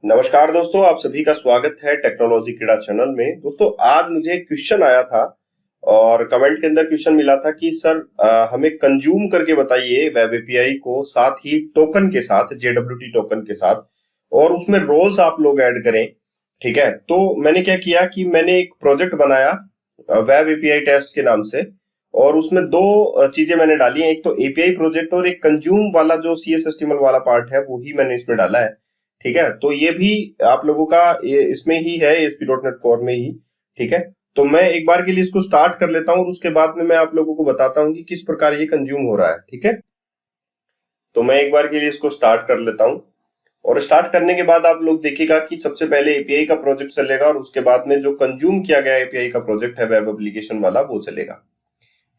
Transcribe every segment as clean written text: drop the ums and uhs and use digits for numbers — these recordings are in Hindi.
नमस्कार दोस्तों, आप सभी का स्वागत है टेक्नोलॉजी क्रीड़ा चैनल में। दोस्तों, आज मुझे एक क्वेश्चन आया था और कमेंट के अंदर क्वेश्चन मिला था कि सर हमें कंज्यूम करके बताइए वेब एपीआई को, साथ ही टोकन के साथ, जेडब्ल्यूटी टोकन के साथ, और उसमें रोल्स आप लोग ऐड करें। ठीक है, तो मैंने क्या किया कि मैंने एक प्रोजेक्ट बनाया वेब एपीआई टेस्ट के नाम से, और उसमें दो चीजें मैंने डाली हैं। एक तो एपीआई प्रोजेक्ट और एक कंज्यूम वाला जो सीएसएचटीएमएल वाला पार्ट है वो ही मैंने इसमें डाला है। ठीक है, तो ये भी आप लोगों का इसमें ही है, ASP.NET कोर में ही। ठीक है, तो मैं एक बार के लिए इसको स्टार्ट कर लेता हूँ और उसके बाद में मैं आप लोगों को बताता हूँ कि किस प्रकार ये कंज्यूम हो रहा है। ठीक है, तो मैं एक बार के लिए इसको स्टार्ट कर लेता हूँ और स्टार्ट करने के बाद आप लोग देखिएगा कि सबसे पहले एपीआई का प्रोजेक्ट चलेगा और उसके बाद में जो कंज्यूम किया गया एपीआई का प्रोजेक्ट है वेब एप्लीकेशन वाला वो चलेगा।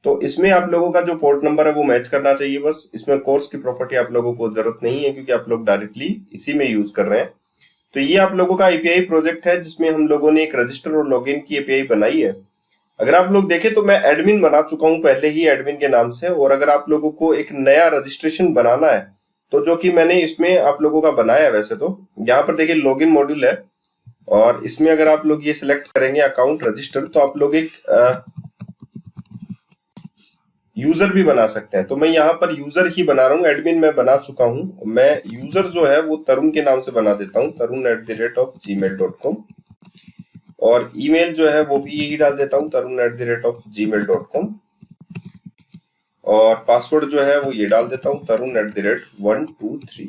तो इसमें आप लोगों का जो पोर्ट नंबर है वो मैच करना चाहिए बस। इसमें कोर्स की प्रॉपर्टी आप लोगों को जरूरत नहीं है क्योंकि आप लोग डायरेक्टली इसी में यूज कर रहे हैं। तो ये आप लोगों का एपीआई प्रोजेक्ट है जिसमें हम लोगों ने एक रजिस्टर और लॉगिन की एपीआई बनाई है। अगर आप लोग देखें तो मैं एडमिन बना चुका हूं पहले ही एडमिन के नाम से, और अगर आप लोगों को एक नया रजिस्ट्रेशन बनाना है तो जो कि मैंने इसमें आप लोगों का बनाया है, वैसे तो यहाँ पर देखिए लॉगिन मॉड्यूल है और इसमें अगर आप लोग ये सिलेक्ट करेंगे अकाउंट रजिस्टर तो आप लोग एक यूजर भी बना सकते हैं। तो मैं यहाँ पर यूजर ही बना रहा हूँ, एडमिन मैं बना चुका हूँ। मैं यूजर जो है वो तरुण के नाम से बना देता हूँ, tarun@gmail.com, और ईमेल जो है वो भी यही डाल देता हूँ, tarun@gmail.com, और पासवर्ड जो है वो ये डाल देता हूँ, tarun@123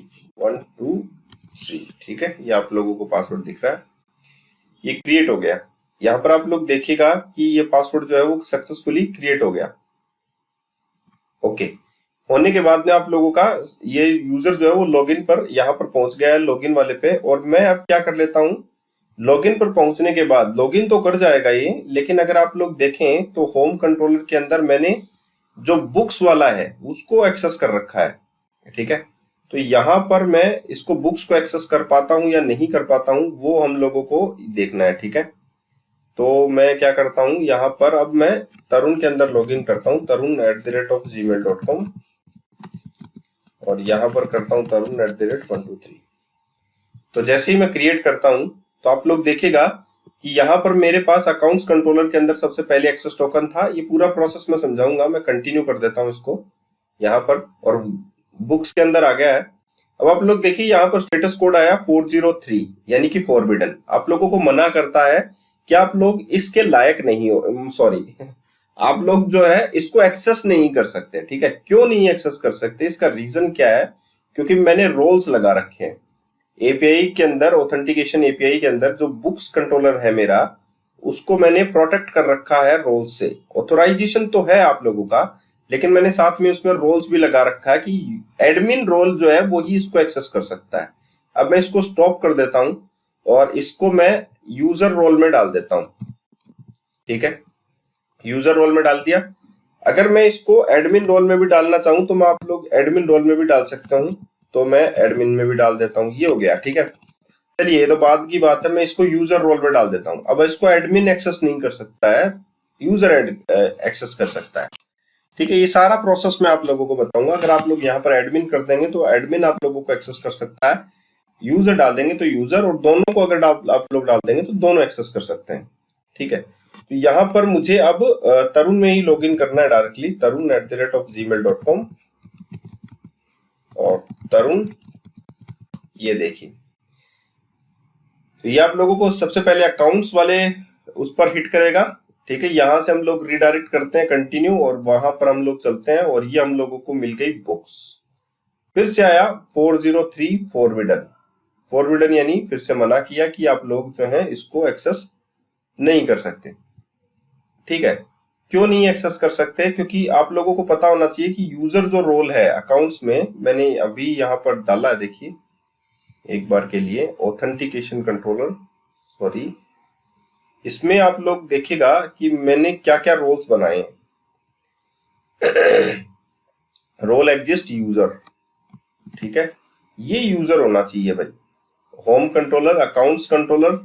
ठीक है, ये आप लोगों को पासवर्ड दिख रहा है, ये क्रिएट हो गया। यहाँ पर आप लोग देखिएगा कि ये पासवर्ड जो है वो सक्सेसफुली क्रिएट हो गया। ओके, होने के बाद में आप लोगों का ये यूजर जो है वो लॉगिन पर यहाँ पर पहुंच गया है, लॉगिन वाले पे। और मैं अब क्या कर लेता हूँ, लॉगिन पर पहुंचने के बाद लॉगिन तो कर जाएगा ये, लेकिन अगर आप लोग देखें तो होम कंट्रोलर के अंदर मैंने जो बुक्स वाला है उसको एक्सेस कर रखा है। ठीक है, तो यहाँ पर मैं इसको बुक्स को एक्सेस कर पाता हूँ या नहीं कर पाता हूँ वो हम लोगों को देखना है। ठीक है, तो मैं क्या करता हूँ, यहाँ पर अब मैं तरुण के अंदर लॉगिन करता हूँ, tarun@gmail.com, और यहाँ पर करता हूँ tarun@123। तो जैसे ही मैं क्रिएट करता हूँ तो आप लोग देखेगा कि यहाँ पर मेरे पास अकाउंट्स कंट्रोलर के अंदर सबसे पहले एक्सेस टोकन था। ये पूरा प्रोसेस मैं समझाऊंगा, मैं कंटिन्यू कर देता हूँ इसको यहाँ पर, और बुक्स के अंदर आ गया है। अब आप लोग देखिए यहाँ पर स्टेटस कोड आया 403, यानी कि फॉरबिडन, आप लोगों को मना करता है कि आप लोग इसके लायक नहीं हो, सॉरी आप लोग जो है इसको एक्सेस नहीं कर सकते। ठीक है, क्यों नहीं एक्सेस कर सकते, इसका रीजन क्या है, क्योंकि मैंने रोल्स लगा रखे हैं एपीआई के अंदर। ऑथेंटिकेशन एपीआई के अंदर जो बुक्स कंट्रोलर है मेरा, उसको मैंने प्रोटेक्ट कर रखा है रोल्स से। ऑथोराइजेशन तो है आप लोगों का, लेकिन मैंने साथ में उसमें रोल्स भी लगा रखा है कि एडमिन रोल जो है वो ही इसको एक्सेस कर सकता है। अब मैं इसको स्टॉप कर देता हूं और इसको मैं यूजर रोल में डाल देता हूं। ठीक है, यूजर रोल में डाल दिया। अगर मैं इसको एडमिन रोल में भी डालना चाहूं तो मैं आप लोग एडमिन रोल में भी डाल सकता हूं, तो मैं एडमिन में भी डाल देता हूं, ये हो गया। ठीक है, चलिए ये तो बाद की बात है, मैं इसको यूजर रोल में डाल देता हूं। अब इसको एडमिन एक्सेस नहीं कर सकता है, यूजर एक्सेस कर सकता है। ठीक है, ये सारा प्रोसेस मैं आप लोगों को बताऊंगा। अगर आप लोग यहाँ पर एडमिन कर देंगे तो एडमिन आप लोगों को एक्सेस कर सकता है, यूजर डाल देंगे तो यूजर, और दोनों को अगर आप लोग डाल देंगे तो दोनों एक्सेस कर सकते हैं। ठीक है, तो यहाँ पर मुझे अब तरुण में ही लॉगिन करना है डायरेक्टली, tarun@gmail.com, और तरुण, ये देखिए, तो ये आप लोगों को सबसे पहले अकाउंट्स वाले उस पर हिट करेगा। ठीक है, यहां से हम लोग रिडायरेक्ट करते हैं कंटिन्यू, और वहां पर हम लोग चलते हैं और ये हम लोगों को मिल गई बुक्स। फिर से आया 403 फॉरबिडन, फॉरबिडन यानी फिर से मना किया कि आप लोग जो है इसको एक्सेस नहीं कर सकते। ठीक है, क्यों नहीं एक्सेस कर सकते, क्योंकि आप लोगों को पता होना चाहिए कि यूजर जो रोल है अकाउंट्स में, मैंने अभी यहाँ पर डाला है, देखिए एक बार के लिए, ऑथेंटिकेशन कंट्रोलर, सॉरी, इसमें आप लोग देखिएगा कि मैंने क्या क्या रोल्स बनाए हैं। रोल एग्जिस्ट यूजर, ठीक है, ये यूजर होना चाहिए भाई। होम कंट्रोलर, अकाउंट्स कंट्रोलर,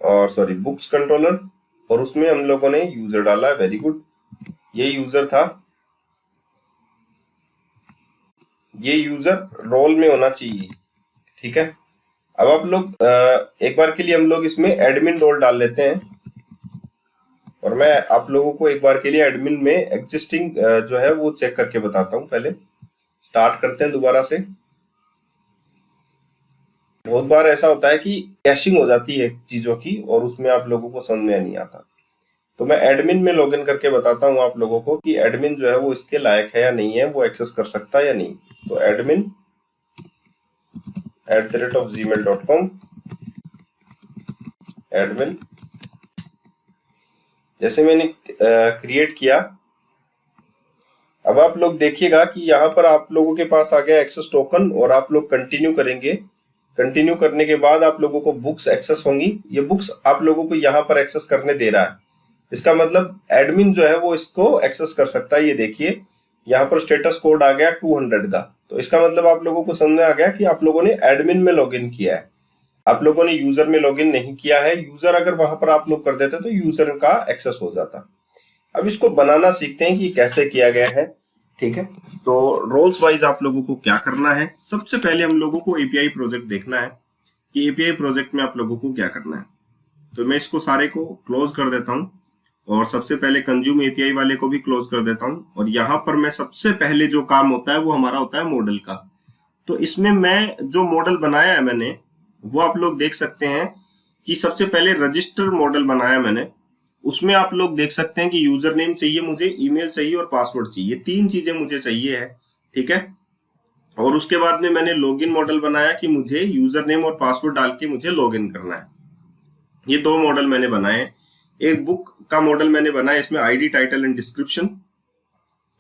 और सॉरी बुक्स कंट्रोलर, और उसमें हम लोगों ने यूजर डाला है, वेरी गुड, ये यूजर था। ये यूजर रोल में होना चाहिए। ठीक है, अब आप लोग एक बार के लिए हम लोग इसमें एडमिन रोल डाल लेते हैं, और मैं आप लोगों को एक बार के लिए एडमिन में एग्जिस्टिंग जो है वो चेक करके बताता हूँ। पहले स्टार्ट करते हैं दोबारा से। बहुत बार ऐसा होता है कि कैशिंग हो जाती है चीजों की और उसमें आप लोगों को समझ में नहीं आता। तो मैं एडमिन में लॉगिन करके बताता हूँ आप लोगों को कि एडमिन जो है वो इसके लायक है या नहीं है, वो एक्सेस कर सकता है या नहीं। तो एडमिन @gmail.com, एडमिन जैसे मैंने क्रिएट किया, अब आप लोग देखिएगा कि यहाँ पर आप लोगों के पास आ गया एक्सेस टोकन, और आप लोग कंटिन्यू करेंगे। कंटिन्यू करने के बाद आप लोगों को बुक्स एक्सेस होंगी। ये बुक्स आप लोगों को यहाँ पर एक्सेस करने दे रहा है। इसका मतलब एडमिन जो है वो इसको एक्सेस कर सकता है। ये देखिए यहाँ पर स्टेटस कोड आ गया 200 का। तो इसका मतलब आप लोगों को समझ में आ गया कि आप लोगों ने एडमिन में लॉगिन किया है, आप लोगों ने यूजर में लॉगिन नहीं किया है। यूजर अगर वहां पर आप लोग कर देते तो यूजर का एक्सेस हो जाता। अब इसको बनाना सीखते हैं कि कैसे किया गया है। ठीक है, तो रोल्स वाइज आप लोगों को क्या करना है। सबसे पहले हम लोगों को एपीआई प्रोजेक्ट देखना है कि एपीआई प्रोजेक्ट में आप लोगों को क्या करना है। तो मैं इसको सारे को क्लोज कर देता हूँ, और सबसे पहले कंज्यूम एपीआई वाले को भी क्लोज कर देता हूँ। और यहाँ पर मैं सबसे पहले जो काम होता है वो हमारा होता है मॉडल का। तो इसमें मैं जो मॉडल बनाया है मैंने, वो आप लोग देख सकते हैं कि सबसे पहले रजिस्टर मॉडल बनाया मैंने। उसमें आप लोग देख सकते हैं कि यूजर नेम चाहिए मुझे, ईमेल चाहिए और पासवर्ड चाहिए। 3 चीजें मुझे चाहिए है। ठीक है, और उसके बाद में मैंने लॉगिन मॉडल बनाया कि मुझे यूजर नेम और पासवर्ड डाल के मुझे लॉगिन करना है। ये 2 मॉडल मैंने बनाए। एक बुक का मॉडल मैंने बनाया, इसमें आईडी, टाइटल एंड डिस्क्रिप्शन,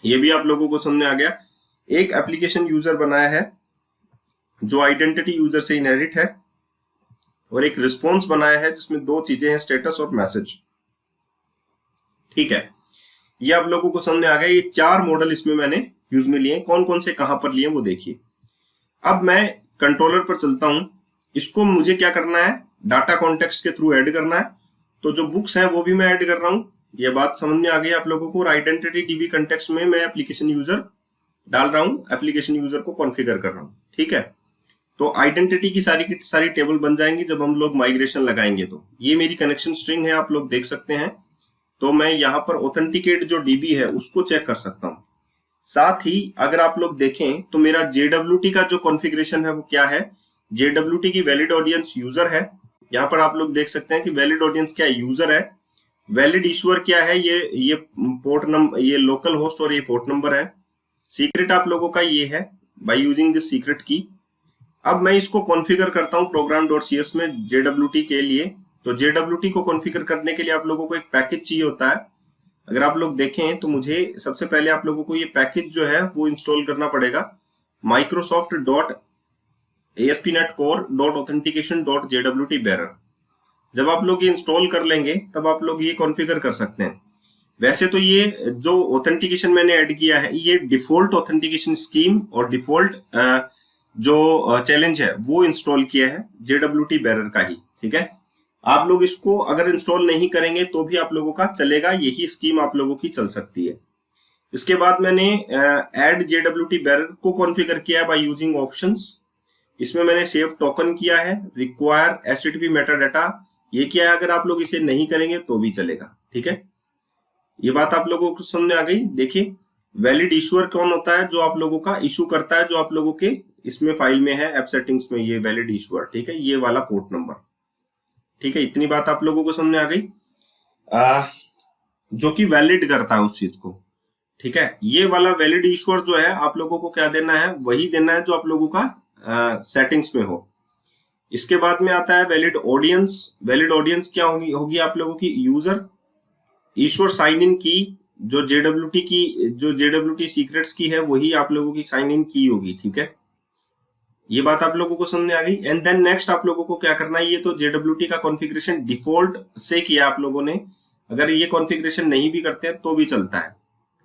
ये भी आप लोगों को समझ में आ गया। एक एप्लीकेशन यूजर बनाया है जो आइडेंटिटी यूजर से इनहेरिट है, और एक रिस्पॉन्स बनाया है जिसमें 2 चीजें हैं, स्टेटस और मैसेज। ठीक है, ये आप लोगों को समझ में आ गया। ये 4 मॉडल इसमें मैंने यूज में लिए। कौन कौन से कहां पर लिए वो देखिए। अब मैं कंट्रोलर पर चलता हूं। इसको मुझे क्या करना है, डाटा कॉन्टेक्स्ट के थ्रू ऐड करना है। तो जो बुक्स हैं वो भी मैं ऐड कर रहा हूं। ये बात समझ में आ गई आप लोगों को। और आइडेंटिटी डीबी कंटेक्स्ट में मैं एप्लीकेशन यूजर डाल रहा हूं, एप्लीकेशन यूजर को कॉन्फ़िगर कर रहा हूं। ठीक है, तो आइडेंटिटी की सारी टेबल बन जाएंगी जब हम लोग माइग्रेशन लगाएंगे। तो ये मेरी कनेक्शन स्ट्रिंग है, आप लोग देख सकते हैं। तो मैं यहाँ पर ऑथेंटिकेट जो डीबी है उसको चेक कर सकता हूँ। साथ ही अगर आप लोग देखें तो मेरा JWT का जो कॉन्फ़िगरेशन है वो क्या है। JWT की वैलिड ऑडियंस यूजर है। यहाँ पर आप लोग देख सकते हैं कि वैलिड ऑडियंस क्या है, यूजर है। वैलिड इश्यूअर क्या है, ये पोर्ट नंबर, ये लोकल होस्ट और ये पोर्ट नंबर है। सीक्रेट आप लोगों का ये है, बाय यूजिंग दिस सीक्रेट की। अब मैं इसको कॉन्फ़िगर करता हूं program.cs में JWT के लिए। तो JWT को कॉन्फ़िगर करने के लिए आप लोगों को एक पैकेज चाहिए होता है। अगर आप लोग देखें तो मुझे सबसे पहले आप लोगों को ये पैकेज जो है वो इंस्टॉल करना पड़ेगा, microsoft.ASP.NET Core.Authentication.jwt-bearer। जब आप लोग ये इंस्टॉल कर लेंगे तब आप लोग ये कॉन्फ़िगर कर सकते हैं। वैसे तो ये जो ऑथेंटिकेशन मैंने ऐड किया है ये डिफॉल्ट ऑथेंटिकेशन स्कीम और डिफॉल्ट जो चैलेंज है वो इंस्टॉल किया है JWT-bearer का ही। ठीक है, आप लोग इसको अगर इंस्टॉल नहीं करेंगे तो भी आप लोगों का चलेगा, यही स्कीम आप लोगों की चल सकती है। इसके बाद मैंने ऐड JWT-bearer को कॉन्फ़िगर किया है बाय यूजिंग ऑप्शंस। इसमें मैंने सेव टोकन किया है, रिक्वायर HTTP मेटाडाटा ये किया है। अगर आप लोग इसे नहीं करेंगे तो भी चलेगा। ठीक है, ये बात आप लोगों को समझ में आ गई। देखिए वैलिड इशूअर कौन होता है, जो आप लोगों का इशू करता है, जो आप लोगों के इसमें फाइल में है ऐप सेटिंग्स में, ये वैलिड इशूअर। ठीक है, ये वाला पोर्ट नंबर। ठीक है, इतनी बात आप लोगों को समझ में आ गई, जो कि वैलिड करता है उस चीज को। ठीक है, ये वाला वैलिड इशूअर जो है आप लोगों को क्या देना है, वही देना है जो आप लोगों का सेटिंग्स में हो। इसके बाद में आता है वैलिड ऑडियंस। वैलिड ऑडियंस क्या होगी आप लोगों की, यूजर ईश्वर साइन इन की, जो JWT सीक्रेट्स की है वही आप लोगों की साइन इन की होगी। ठीक है, ये बात आप लोगों को समझ में आ गई। एंड देन नेक्स्ट आप लोगों को क्या करना है, ये तो JWT का कॉन्फ़िगरेशन डिफॉल्ट से किया आप लोगों ने। अगर ये कॉन्फ़िगरेशन नहीं भी करते हैं तो भी चलता है।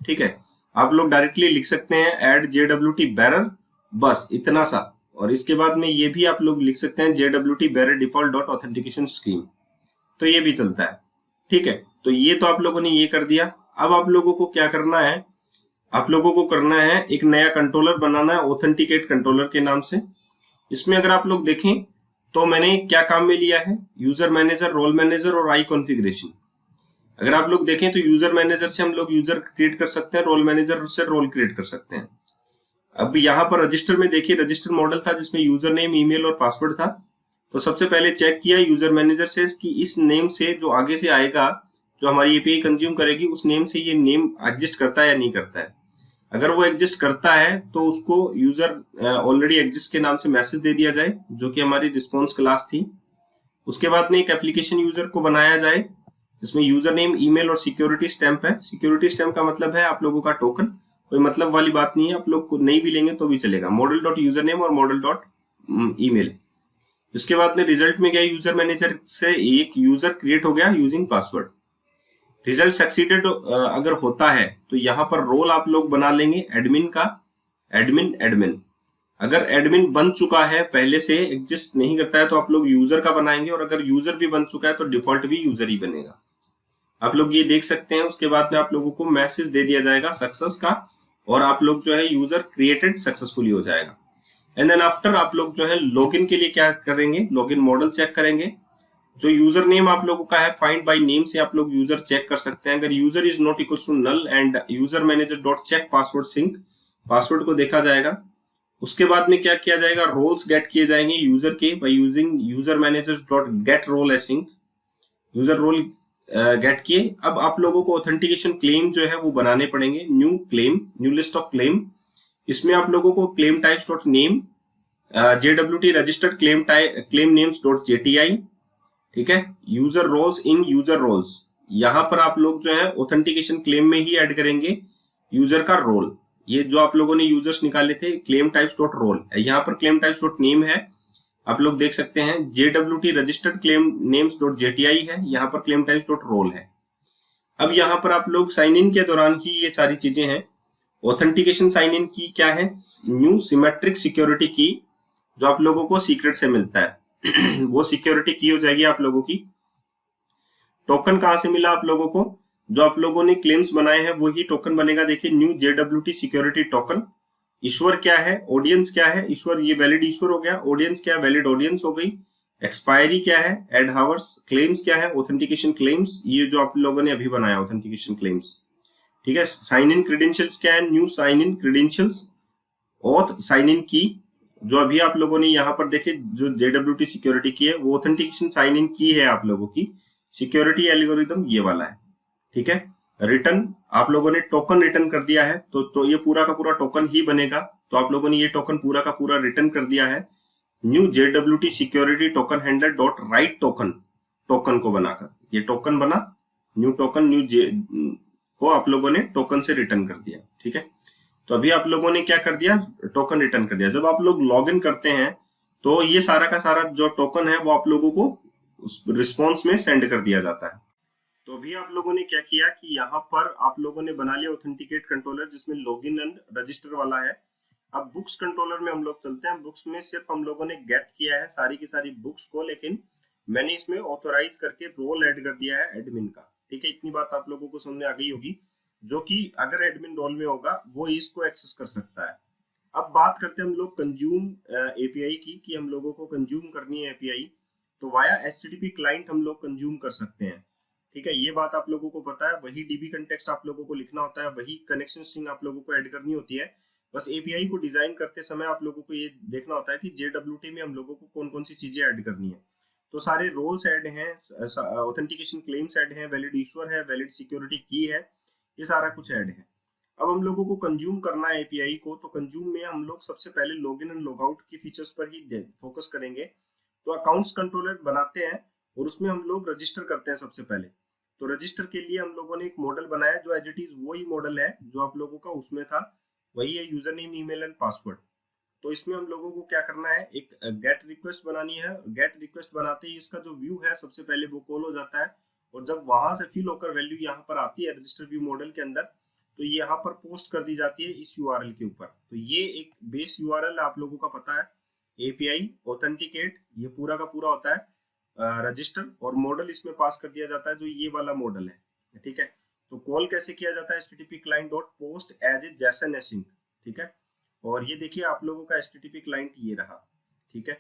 ठीक है, आप लोग डायरेक्टली लिख सकते हैं ऐड JWT-bearer, बस इतना सा। और इसके बाद में ये भी आप लोग लिख सकते हैं JWT-bearer default.authentication scheme, तो ये भी चलता है। ठीक है, तो ये तो आप लोगों ने ये कर दिया। अब आप लोगों को क्या करना है, आप लोगों को करना है एक नया कंट्रोलर बनाना है, ऑथेंटिकेट कंट्रोलर के नाम से। इसमें अगर आप लोग देखें तो मैंने क्या काम में लिया है, यूजर मैनेजर, रोल मैनेजर और आई कॉन्फ़िगरेशन। अगर आप लोग देखें तो यूजर मैनेजर से हम लोग यूजर क्रिएट कर सकते हैं, रोल मैनेजर से रोल क्रिएट कर सकते हैं। अब यहाँ पर रजिस्टर में देखिए, रजिस्टर मॉडल था जिसमें यूजर नेम, ईमेल और पासवर्ड था। तो सबसे पहले चेक किया यूजर मैनेजर से कि इस नेम से जो आगे से आएगा, जो हमारी एपीआई कंज्यूम करेगी, उस नेम से ये नेम एग्जिस्ट करता है या नहीं करता है। अगर वो एग्जिस्ट करता है तो उसको यूजर ऑलरेडी एग्जिस्ट के नाम से मैसेज दे दिया जाए, जो कि हमारी रिस्पॉन्स क्लास थी। उसके बाद में एक एप्लीकेशन यूजर को बनाया जाए जिसमें यूजर नेम, ईमेल और सिक्योरिटी स्टैंप है। सिक्योरिटी स्टैंप का मतलब है आप लोगों का टोकन, कोई मतलब वाली बात नहीं है, आप लोग को नहीं भी लेंगे तो भी चलेगा। मॉडल डॉट यूजर नेम और मॉडल डॉट ईमेल। उसके बाद में रिजल्ट में गया, यूजर मैनेजर से एक यूजर क्रिएट हो गया यूजिंग पासवर्ड। रिजल्ट सक्सीडेड अगर होता है तो यहाँ पर रोल आप लोग बना लेंगे एडमिन का, एडमिन एडमिन। अगर एडमिन बन चुका है, पहले से एग्जिस्ट नहीं करता है, तो आप लोग यूजर का बनाएंगे, और अगर यूजर भी बन चुका है तो डिफॉल्ट भी यूजर ही बनेगा। आप लोग ये देख सकते हैं। उसके बाद में आप लोगों को मैसेज दे दिया जाएगा सक्सेस का, और आप लोग जो है यूजर क्रिएटेड सक्सेसफुली हो जाएगा। एंड देन आफ्टर आप लोग जो है लॉगिन के लिए क्या करेंगे, लॉगिन मॉडल चेक करेंगे। जो यूजर नेम आप लोगों का है, फाइंड बाय नेम से आप लोग यूजर चेक कर सकते हैं। अगर user is not equal to null and user manager dot check password sync, password को देखा जाएगा। उसके बाद में क्या किया जाएगा, रोल्स गेट किए जाएंगे यूजर के by using user manager dot get role async. User role get किए। अब आप लोगों को ऑथेंटिकेशन क्लेम जो है वो बनाने पड़ेंगे। New claim, new list of claim. इसमें आप लोगों को claim types dot name, JWT registered claim type, claim names dot JTI, ठीक है। User roles in user roles, यहां पर आप लोग जो है ऑथेंटिकेशन क्लेम में ही ऐड करेंगे यूजर का रोल। ये जो आप लोगों ने यूजर्स निकाले थे, क्लेम टाइप्स डॉट रोल, यहाँ पर क्लेम टाइप्स डॉट नेम है, आप लोग देख सकते हैं। JWT registered claim names dot JTI है, यहाँ पर क्लेम टाइप्स डॉट रोल है। अब यहाँ पर आप लोग साइन इन के दौरान ही ये सारी चीजें हैं। ऑथेंटिकेशन साइन इन की क्या है, न्यू सिमेट्रिक सिक्योरिटी की, जो आप लोगों को सीक्रेट से मिलता है वो सिक्योरिटी की हो जाएगी आप लोगों की। टोकन कहां से मिला आप लोगों को, जो आप लोगों ने क्लेम्स बनाए हैं वही टोकन बनेगा। देखिए, न्यू जेडब्ल्यूटी सिक्योरिटी टोकन। ईश्वर क्या है, ऑडियंस क्या है, ईश्वर ये वैलिड ईश्वर हो गया। ऑडियंस क्या है, वैलिड ऑडियंस हो गई। एक्सपायरी क्या है, एड हावर्स। क्लेम्स क्या है, ऑथेंटिकेशन क्लेम्स, ये जो आप लोगों ने अभी बनाया ऑथेंटिकेशन क्लेम्स, ठीक है। साइन इन क्रेडेंशियल्स क्या है, new sign in credentials. Auth sign in की, जो अभी आप लोगों ने यहाँ पर देखे जो जेडब्ल्यूटी सिक्योरिटी की है, वो ऑथेंटिकेशन साइन इन की है आप लोगों की। सिक्योरिटी एल्गोरिथम ये वाला है, ठीक है। रिटर्न, आप लोगों ने टोकन रिटर्न कर दिया है, तो ये पूरा का पूरा टोकन ही बनेगा। तो आप लोगों ने ये टोकन पूरा का पूरा रिटर्न कर दिया है। New जेडब्ल्यूटी security token handler dot right token, token को बनाकर ये टोकन बना। न्यू टोकन, न्यू जे को आप लोगों ने टोकन से रिटर्न कर दिया, ठीक है। तो अभी आप लोगों ने क्या कर दिया, टोकन रिटर्न कर दिया। जब आप लोग लॉग इन करते हैं तो ये सारा का सारा जो टोकन है वो आप लोगों को उस रिस्पॉन्स में सेंड कर दिया जाता है। तो अभी आप लोगों ने क्या किया कि यहाँ पर आप लोगों ने बना लिया ऑथेंटिकेट कंट्रोलर, जिसमें लॉगिन एंड रजिस्टर वाला है। अब बुक्स कंट्रोलर में हम लोग चलते हैं। बुक्स में सिर्फ हम लोगों ने गेट किया है सारी की सारी बुक्स को, लेकिन मैंने इसमें ऑथोराइज करके रोल ऐड कर दिया है एडमिन का, ठीक है। इतनी बात आप लोगों को समझ आ गई होगी, जो कि अगर एडमिन रोल में होगा वो इसको एक्सेस कर सकता है। अब बात करते हैं हम लोग कंज्यूम एपीआई की, कि हम लोगों को कंज्यूम करनी है एपीआई, तो वाया एचटीटीपी क्लाइंट हम लोग कंज्यूम कर सकते हैं, ठीक है। ये बात आप लोगों को पता है। वही डीबी कंटेक्स्ट आप लोगों को लिखना होता है, वही कनेक्शन स्ट्रिंग आप लोगों को ऐड करनी होती है। बस एपीआई को डिजाइन करते समय आप लोगों को ये देखना होता है कि जेडब्ल्यूटी में हम लोगों को कौन कौन सी चीजें ऐड करनी है। तो सारे रोल्स ऐड हैं, ऑथेंटिकेशन क्लेम्स ऐड हैं, वैलिड ईश्वर है, वैलिड सिक्योरिटी की है, ये सारा कुछ ऐड है। अब हम लोगों को कंज्यूम करना है एपीआई को, तो कंज्यूम में हम लोग सबसे पहले लॉगिन एंड लॉगआउट की फीचर्स पर ही फोकस करेंगे। तो अकाउंट्स कंट्रोलर बनाते हैं और उसमें हम लोग रजिस्टर करते हैं सबसे पहले। तो रजिस्टर के लिए हम लोगों ने एक मॉडल बनाया, जो एज इट इज वही मॉडल है जो आप लोगों का उसमें था, वही है user name, email and password. तो इसमें हम लोगों को क्या करना है, एक गेट रिक्वेस्ट बनानी है। गेट रिक्वेस्ट बनाते ही इसका जो व्यू है सबसे पहले वो कॉल हो जाता है, और जब वहां से फिल होकर वैल्यू यहाँ पर आती है रजिस्टर व्यू मॉडल के अंदर, तो ये यहाँ पर पोस्ट कर दी जाती है इस यूआरएल के ऊपर। तो ये एक बेस यूआरएल आप लोगों का पता है, एपीआई ऑथेंटिकेट, ये पूरा का पूरा होता है रजिस्टर, और मॉडल इसमें पास कर दिया जाता है जो ये वाला मॉडल है, ठीक है। तो कॉल कैसे किया जाता है, http client dot post as a json async, ठीक है। और ये देखिए आप लोगों का http क्लाइंट ये रहा, ठीक है।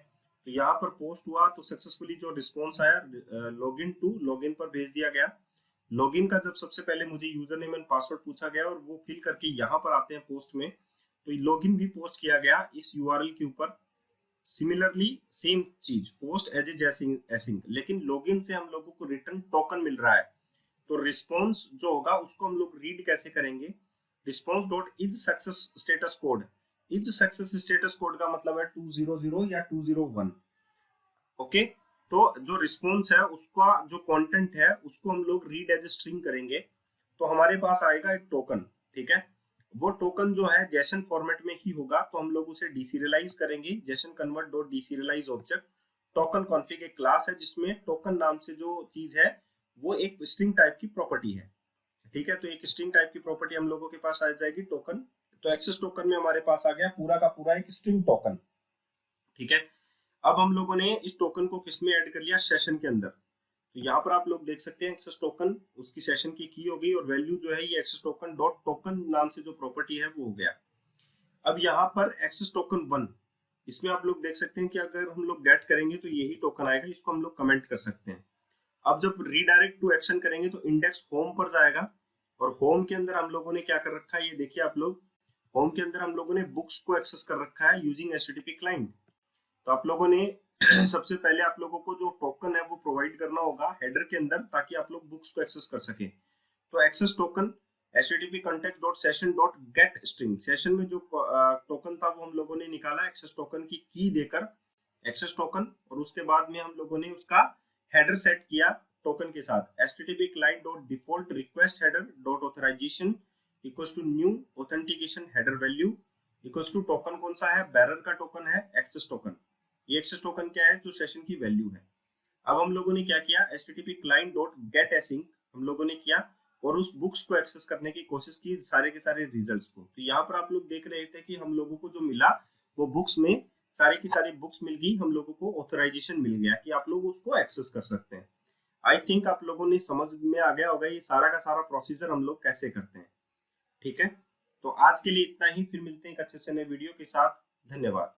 तो यहाँ पर पोस्ट हुआ तो सक्सेसफुली जो रिस्पॉन्स आया लॉगिन टू लॉगिन पर भेज दिया गया। लॉगिन का जब सबसे पहले मुझे यूजर नेम एंड पासवर्ड पूछा गया और वो फिल करके यहाँ पर आते हैं पोस्ट में, तो लॉगिन भी पोस्ट किया गया इस यूआरएल के ऊपर। सिमिलरली सेम चीज पोस्ट एज ए एसिंग, लेकिन लॉगिन से हम लोगों को रिटर्न टोकन मिल रहा है। तो रिस्पॉन्स जो होगा उसको हम लोग रीड कैसे करेंगे, response dot is success status code. Is success status code का मतलब है 200 या 201। ओके, तो जो रिस्पॉन्स है उसका जो कंटेंट है उसको हम लोग रीड एज स्ट्रिंग करेंगे, तो हमारे पास आएगा एक टोकन। ठीक है, वो टोकन जो है जेसन फॉर्मेट में ही होगा, तो हम लोग उसे डीसीरियलाइज करेंगे। JSON convert dot deserialize object token config एक क्लास है जिसमें टोकन नाम से जो चीज है वो एक स्ट्रिंग टाइप की प्रॉपर्टी है। ठीक है, तो एक स्ट्रिंग टाइप की प्रॉपर्टी हम लोगों के पास आ जाएगी टोकन। तो एक्सेस टोकन में हमारे पास आ गया पूरा का पूरा एक स्ट्रिंग टोकन। ठीक है, अब हम लोगों ने इस टोकन को किसमें ऐड कर लिया, सेशन के अंदर। तो यहाँ पर आप लोग देख सकते हैं एक्सेस टोकन उसकी सेशन की हो गई और वैल्यू जो है ये एक्सेस टोकन डॉट टोकन नाम से जो प्रॉपर्टी है वो हो गया। अब यहाँ पर एक्सेस टोकन 1, इसमें आप लोग देख सकते हैं कि अगर हम लोग गेट करेंगे तो यही टोकन आएगा, इसको हम लोग कमेंट कर सकते हैं। अब जब रीडायरेक्ट टू एक्शन करेंगे तो इंडेक्स होम पर जाएगा और होम के अंदर हम लोगों ने क्या कर रखा है, ये देखिए आप लोग, होम के अंदर हम लोगों ने बुक्स को एक्सेस कर रखा है यूजिंग एचटीटीपी क्लाइंट। तो आप लोगों ने सबसे पहले आप लोगों को जो टोकन है वो प्रोवाइड करना होगा हेडर के अंदर ताकि आप लोग बुक्स को एक्सेस कर सके। तो access token http context dot session dot get string, session में जो टोकन था वो हम लोगों ने निकाला एक्सेस टोकन की देकर एक्सेस टोकन, और उसके बाद में हम लोगों ने उसका हेडर सेट किया टोकन के साथ http client dot default request header dot authorization equals to new authentication header value equals to token कौन सा है, बैरर का टोकन है एक्सेस टोकन। ये एक्सेस टोकन क्या है, जो सेशन की वैल्यू है। अब हम लोगों ने क्या किया, http client dot get async हम लोगों ने किया और उस बुक्स को एक्सेस करने की कोशिश की, सारे के सारे रिजल्ट्स को। तो यहाँ पर आप लोग देख रहे थे कि हम लोगों को जो मिला वो बुक्स में सारी की सारी बुक्स मिल गई, हम लोगों को ऑथराइजेशन मिल गया कि आप लोग उसको एक्सेस कर सकते हैं। आई थिंक आप लोगों ने समझ में आ गया होगा ये सारा का सारा प्रोसीजर हम लोग कैसे करते हैं। ठीक है, तो आज के लिए इतना ही, फिर मिलते हैं एक अच्छे से नए वीडियो के साथ। धन्यवाद।